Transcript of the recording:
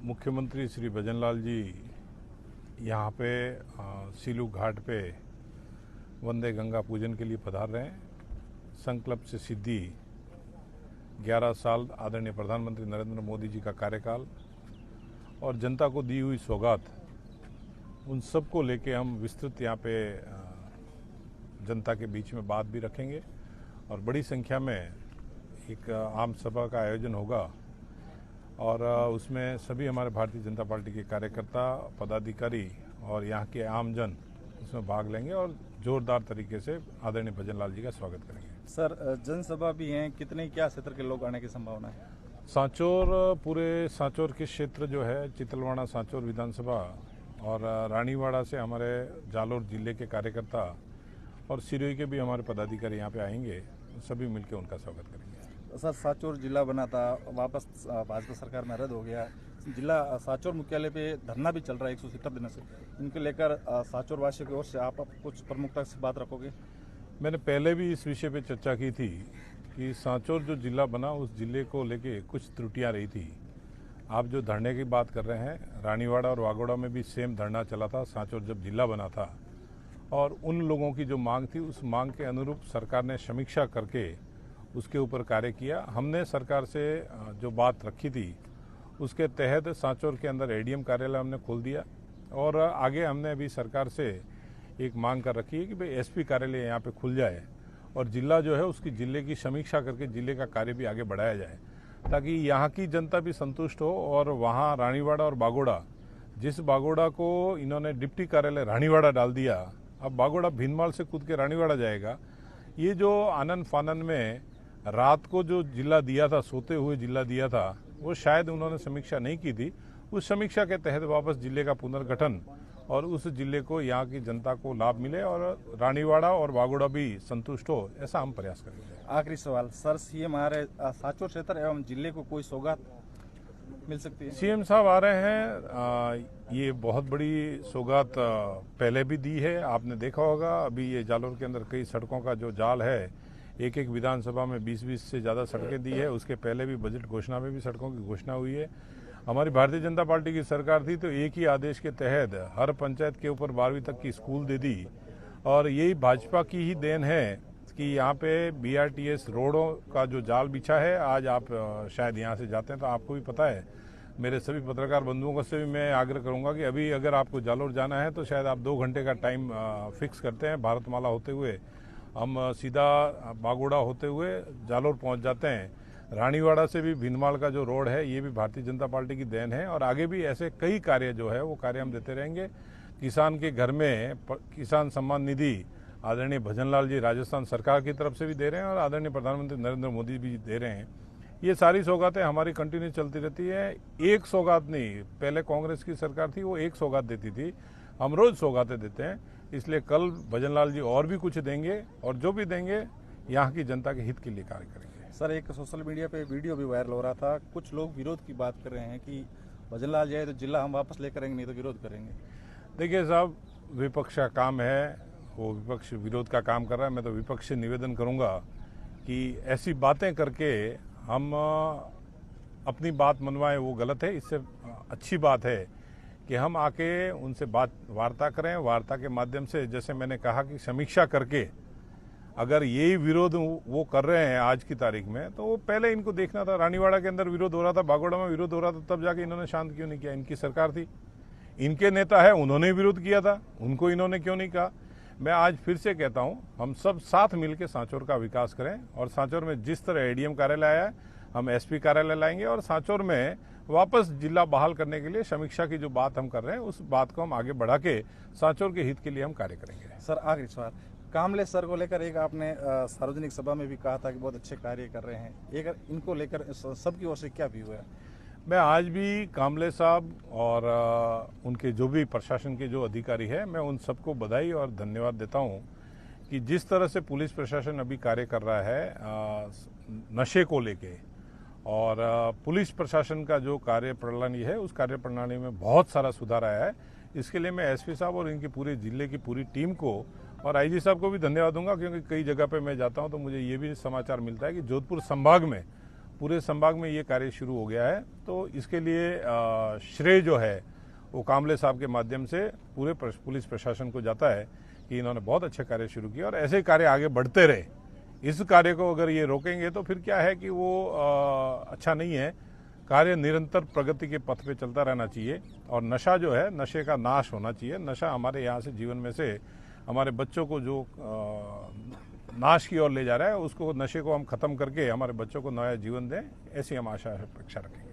मुख्यमंत्री श्री भजनलाल जी यहाँ पे सीलू घाट पे वंदे गंगा पूजन के लिए पधार रहे हैं। संकल्प से सिद्धि 11 साल आदरणीय प्रधानमंत्री नरेंद्र मोदी जी का कार्यकाल और जनता को दी हुई सौगात, उन सब को लेके हम विस्तृत यहाँ पे जनता के बीच में बात भी रखेंगे और बड़ी संख्या में एक आम सभा का आयोजन होगा और उसमें सभी हमारे भारतीय जनता पार्टी के कार्यकर्ता, पदाधिकारी और यहाँ के आमजन उसमें भाग लेंगे और जोरदार तरीके से आदरणीय भजनलाल जी का स्वागत करेंगे। सर, जनसभा भी हैं, कितने क्या क्षेत्र के लोग आने की संभावना है? सांचौर, पूरे सांचौर के क्षेत्र जो है चितलवाड़ा सांचौर विधानसभा और रानीवाड़ा से हमारे जालोर जिले के कार्यकर्ता और सिरोही के भी हमारे पदाधिकारी यहाँ पे आएंगे, सभी मिलकर उनका स्वागत करेंगे। सर, सांचौर जिला बना था, वापस भाजपा सरकार में रद्द हो गया। जिला सांचौर मुख्यालय पे धरना भी चल रहा है 170 दिनों से। इनके लेकर सांचौर वासियों की ओर से आप कुछ प्रमुखता से बात रखोगे? मैंने पहले भी इस विषय पे चर्चा की थी कि सांचौर जो जिला बना उस जिले को लेके कुछ त्रुटियां रही थी। आप जो धरने की बात कर रहे हैं, रानीवाड़ा और वागोड़ा में भी सेम धरना चला था सांचौर जब जिला बना था और उन लोगों की जो मांग थी उस मांग के अनुरूप सरकार ने समीक्षा करके उसके ऊपर कार्य किया। हमने सरकार से जो बात रखी थी उसके तहत सांचौर के अंदर एडीएम कार्यालय हमने खोल दिया और आगे हमने अभी सरकार से एक मांग कर रखी है कि भाई एसपी कार्यालय यहाँ पे खुल जाए और जिला जो है उसकी जिले की समीक्षा करके जिले का कार्य भी आगे बढ़ाया जाए ताकि यहाँ की जनता भी संतुष्ट हो। और वहाँ रानीवाड़ा और बागोड़ा, जिस बागोड़ा को इन्होंने डिप्टी कार्यालय रानीवाड़ा डाल दिया, अब बागोड़ा भीनमाल से कूद के रानीवाड़ा जाएगा। ये जो आनंद फानन में रात को जो जिला दिया था, सोते हुए जिला दिया था, वो शायद उन्होंने समीक्षा नहीं की थी। उस समीक्षा के तहत वापस जिले का पुनर्गठन और उस जिले को यहाँ की जनता को लाभ मिले और रानीवाड़ा और वागोड़ा भी संतुष्ट हो, ऐसा हम प्रयास करेंगे। आखिरी सवाल सर, सीएम आ रहे, सांचौर क्षेत्र एवं जिले को कोई सौगात मिल सकती है? सीएम साहब आ रहे हैं, ये बहुत बड़ी सौगात पहले भी दी है, आपने देखा होगा। अभी ये जालोर के अंदर कई सड़कों का जो जाल है, एक विधानसभा में 20 से ज़्यादा सड़कें दी है। उसके पहले भी बजट घोषणा में भी सड़कों की घोषणा हुई है। हमारी भारतीय जनता पार्टी की सरकार थी तो एक ही आदेश के तहत हर पंचायत के ऊपर 12वीं तक की स्कूल दे दी और यही भाजपा की ही देन है कि यहाँ पे BRTS रोडों का जो जाल बिछा है। आज आप शायद यहाँ से जाते हैं तो आपको भी पता है, मेरे सभी पत्रकार बंधुओं से भी मैं आग्रह करूँगा कि अभी अगर आपको जालोर जाना है तो शायद आप 2 घंटे का टाइम फिक्स करते हैं, भारतमाला होते हुए हम सीधा बागोड़ा होते हुए जालोर पहुंच जाते हैं। रानीवाड़ा से भी भीनमाल का जो रोड है ये भी भारतीय जनता पार्टी की देन है और आगे भी ऐसे कई कार्य जो है वो कार्य हम देते रहेंगे। किसान के घर में किसान सम्मान निधि आदरणीय भजनलाल जी राजस्थान सरकार की तरफ से भी दे रहे हैं और आदरणीय प्रधानमंत्री नरेंद्र मोदी भी दे रहे हैं। ये सारी सौगातें हमारी कंटिन्यू चलती रहती है। एक सौगात नहीं, पहले कांग्रेस की सरकार थी वो एक सौगात देती थी, हम रोज सौगातें देते हैं। इसलिए कल भजनलाल जी और भी कुछ देंगे और जो भी देंगे यहाँ की जनता के हित के लिए कार्य करेंगे। सर, एक सोशल मीडिया पे वीडियो भी वायरल हो रहा था, कुछ लोग विरोध की बात कर रहे हैं कि भजनलाल जाए तो जिला हम वापस लेकर आएंगे, नहीं तो विरोध करेंगे। देखिए साहब, विपक्ष का काम है, वो विपक्ष विरोध का काम कर रहा है। मैं तो विपक्ष से निवेदन करूँगा कि ऐसी बातें करके हम अपनी बात मनवाएं, वो गलत है। इससे अच्छी बात है कि हम आके उनसे वार्ता करें। वार्ता के माध्यम से, जैसे मैंने कहा कि समीक्षा करके, अगर यही विरोध वो कर रहे हैं आज की तारीख में, तो वो पहले इनको देखना था। रानीवाड़ा के अंदर विरोध हो रहा था, बागोड़ा में विरोध हो रहा था, तब जाके इन्होंने शांत क्यों नहीं किया? इनकी सरकार थी, इनके नेता है, उन्होंने विरोध किया था, उनको इन्होंने क्यों नहीं कहा? मैं आज फिर से कहता हूं, हम सब साथ मिलकर सांचौर का विकास करें और सांचौर में जिस तरह एडीएम कार्यालय आया है, हम एसपी कार्यालय लाएंगे और सांचौर में वापस जिला बहाल करने के लिए समीक्षा की जो बात हम कर रहे हैं उस बात को हम आगे बढ़ा के सांचौर के हित के लिए हम कार्य करेंगे। सर, आखिरी सवाल, कामले सर को लेकर एक आपने सार्वजनिक सभा में भी कहा था कि बहुत अच्छे कार्य कर रहे हैं, एक इनको लेकर सबकी ओर से क्या व्यू है? मैं आज भी कामले साहब और उनके जो भी प्रशासन के जो अधिकारी हैं, मैं उन सबको बधाई और धन्यवाद देता हूं कि जिस तरह से पुलिस प्रशासन अभी कार्य कर रहा है नशे को लेके, और पुलिस प्रशासन का जो कार्य प्रणाली है उस कार्य प्रणाली में बहुत सारा सुधार आया है। इसके लिए मैं एसपी साहब और इनके पूरे जिले की पूरी टीम को और आईजी साहब को भी धन्यवाद दूंगा, क्योंकि कई जगह पे मैं जाता हूं तो मुझे ये भी समाचार मिलता है कि जोधपुर संभाग में पूरे संभाग में ये कार्य शुरू हो गया है। तो इसके लिए श्रेय जो है वो कामले साहब के माध्यम से पूरे पुलिस प्रशासन को जाता है कि इन्होंने बहुत अच्छे कार्य शुरू किए और ऐसे कार्य आगे बढ़ते रहे। इस कार्य को अगर ये रोकेंगे तो फिर क्या है कि वो अच्छा नहीं है। कार्य निरंतर प्रगति के पथ पे चलता रहना चाहिए और नशा जो है, नशे का नाश होना चाहिए। नशा हमारे यहाँ से जीवन में से हमारे बच्चों को जो नाश की ओर ले जा रहा है, उसको नशे को हम खत्म करके हमारे बच्चों को नया जीवन दें, ऐसी हम आशा अपेक्षा रखेंगे।